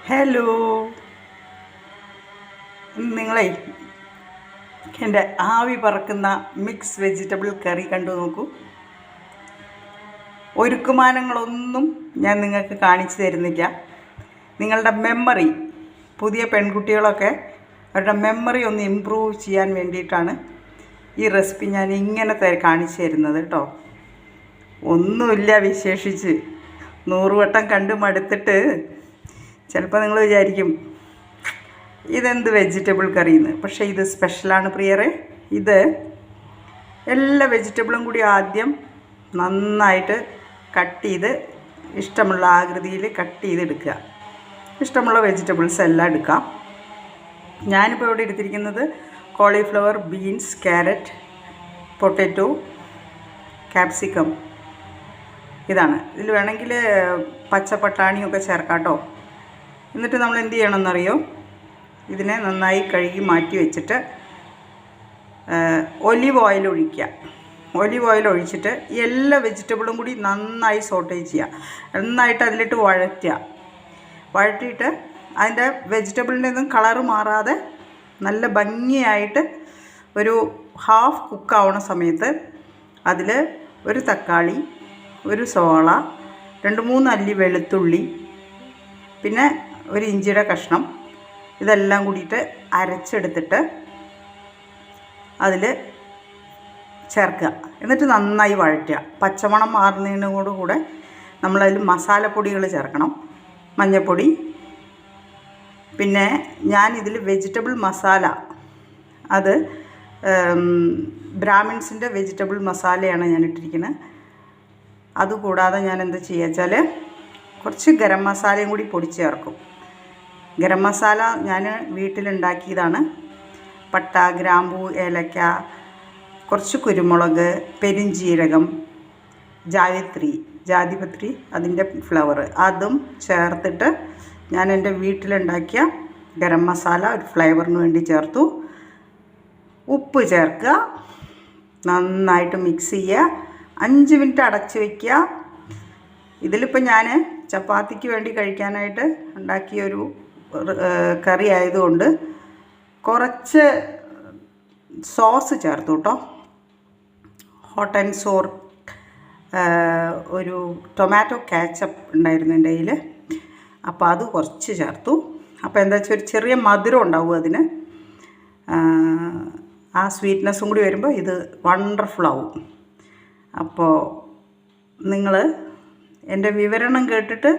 Hello, നിങ്ങളെ എൻ്റെ ആവി പറക്കുന്ന മിക്സ് വെജിറ്റബിൾ കറി കണ്ടു നോക്കൂ. ഒരുക്കുമാനങ്ങളൊന്നും ഞാൻ നിങ്ങൾക്ക് കാണിച്ചു തരുന്നില്ല. നിങ്ങളുടെ മെമ്മറി, പുതിയ പെൺകുട്ടികളൊക്കെ അവരുടെ മെമ്മറി ഒന്ന് ഇമ്പ്രൂവ് ചെയ്യാൻ വേണ്ടിയിട്ടാണ് ഈ റെസിപ്പി ഞാൻ ഇങ്ങനെ കാണിച്ചു തരുന്നത് കേട്ടോ. ഒന്നുമില്ല വിശേഷിച്ച്, 100 വട്ടം കണ്ടു മടുത്തിട്ട് ചിലപ്പോൾ നിങ്ങൾ വിചാരിക്കും ഇതെന്ത് വെജിറ്റബിൾ കറിയെന്ന്. പക്ഷേ ഇത് സ്പെഷ്യലാണ് പ്രിയരെ. ഇത് എല്ലാ വെജിറ്റബിളും കൂടി ആദ്യം നന്നായിട്ട് കട്ട് ചെയ്ത് ഇഷ്ടമുള്ള ആകൃതിയിൽ കട്ട് ചെയ്തെടുക്കുക. ഇഷ്ടമുള്ള വെജിറ്റബിൾസ് എല്ലാം എടുക്കാം. ഞാനിപ്പോൾ ഇവിടെ എടുത്തിരിക്കുന്നത് cauliflower, beans, carrot, potato, capsicum, ഇതാണ്. ഇതിൽ വേണമെങ്കിൽ പച്ചപ്പട്ടാണിയൊക്കെ ചേർക്കാം കേട്ടോ. എന്നിട്ട് നമ്മൾ എന്ത് ചെയ്യണമെന്നറിയോ, ഇതിനെ നന്നായി കഴുകി മാറ്റി വെച്ചിട്ട് ഒലിവ് ഓയിൽ ഒഴിക്കുക. ഒലിവ് ഓയിൽ ഒഴിച്ചിട്ട് എല്ലാ വെജിറ്റബിളും കൂടി നന്നായി സോട്ടേ ചെയ്യുക. നന്നായിട്ട് അതിലിട്ട് വഴറ്റിയിട്ട് അതിൻ്റെ വെജിറ്റബിളിൻ്റെ ഒന്നും കളറ് മാറാതെ നല്ല ഭംഗിയായിട്ട് ഒരു ഹാഫ് കുക്കാവണ സമയത്ത് അതിൽ ഒരു തക്കാളി, ഒരു സവാള, 2-3 അല്ലി വെളുത്തുള്ളി, പിന്നെ ഒരു ഇഞ്ചിയുടെ കഷ്ണം, ഇതെല്ലാം കൂടിയിട്ട് അരച്ചെടുത്തിട്ട് അതിൽ ചേർക്കുക. എന്നിട്ട് നന്നായി വഴറ്റുക. പച്ചമണം മാറുന്നതിനോടുകൂടെ നമ്മളതിൽ മസാലപ്പൊടികൾ ചേർക്കണം. മഞ്ഞൾപ്പൊടി, പിന്നെ ഞാനിതിൽ വെജിറ്റബിൾ മസാല, അത് ബ്രാഹ്മിൻസിൻ്റെ വെജിറ്റബിൾ മസാലയാണ് ഞാൻ ഇട്ടിരിക്കുന്നത്. അതുകൂടാതെ ഞാൻ എന്താ ചെയ്യുക വെച്ചാൽ കുറച്ച് ഗരം മസാലയും കൂടി പൊടിച്ച് ചേർക്കും. ഗരം മസാല ഞാൻ വീട്ടിലുണ്ടാക്കിയതാണ്. പട്ട, ഗ്രാമ്പൂ, ഏലക്ക, കുറച്ച് കുരുമുളക്, പെരുംജീരകം, ജാതിപത്രി, അതിൻ്റെ ഫ്ലവർ, അതും ചേർത്തിട്ട് ഞാൻ എൻ്റെ വീട്ടിലുണ്ടാക്കിയ ഗരം മസാല ഒരു ഫ്ലേവറിന് വേണ്ടി ചേർത്തു. ഉപ്പ് ചേർക്കുക, നന്നായിട്ട് മിക്സ് ചെയ്യുക. 5 മിനിറ്റ് അടച്ച് വയ്ക്കുക. ഇതിലിപ്പോൾ ഞാൻ ചപ്പാത്തിക്ക് വേണ്ടി കഴിക്കാനായിട്ട് ഉണ്ടാക്കിയൊരു കറി ആയതുകൊണ്ട് കുറച്ച് സോസ് ചേർത്തു കേട്ടോ. ഹോട്ട് ആൻഡ് സോർ ഒരു ടൊമാറ്റോ കാച്ചപ്പ് ഉണ്ടായിരുന്നു എൻ്റെ കയ്യിൽ, അപ്പോൾ അത് കുറച്ച് ചേർത്തു. അപ്പോൾ എന്താ വെച്ചാൽ ഒരു ചെറിയ മധുരം ഉണ്ടാവും അതിന്. ആ സ്വീറ്റ്നെസ്സും കൂടി വരുമ്പോൾ ഇത് വണ്ടർഫുള്ളാവും. അപ്പോൾ നിങ്ങൾ എൻ്റെ വിവരണം കേട്ടിട്ട്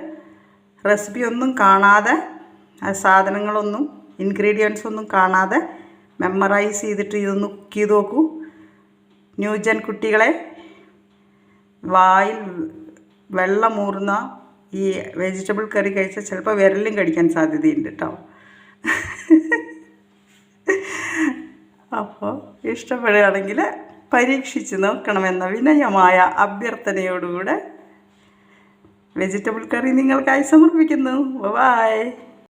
റെസിപ്പി ഒന്നും കാണാതെ, സാധനങ്ങളൊന്നും, ഇൻഗ്രീഡിയൻസ് ഒന്നും കാണാതെ മെമ്മറൈസ് ചെയ്തിട്ട് ഇതൊന്ന് കുക്ക് ചെയ്ത് നോക്കൂ. ന്യൂജൻ കുട്ടികളെ, വായിൽ വെള്ളമൂറുന്ന ഈ വെജിറ്റബിൾ കറി കഴിച്ചാൽ ചിലപ്പോൾ വിരലും കടിക്കാൻ സാധ്യതയുണ്ട് കേട്ടോ. അപ്പോൾ ഇഷ്ടപ്പെടുകയാണെങ്കിൽ പരീക്ഷിച്ച് നോക്കണമെന്ന വിനയമായ അഭ്യർത്ഥനയോടുകൂടെ വെജിറ്റബിൾ കറി നിങ്ങൾക്കായി സമർപ്പിക്കുന്നു. ബൈ.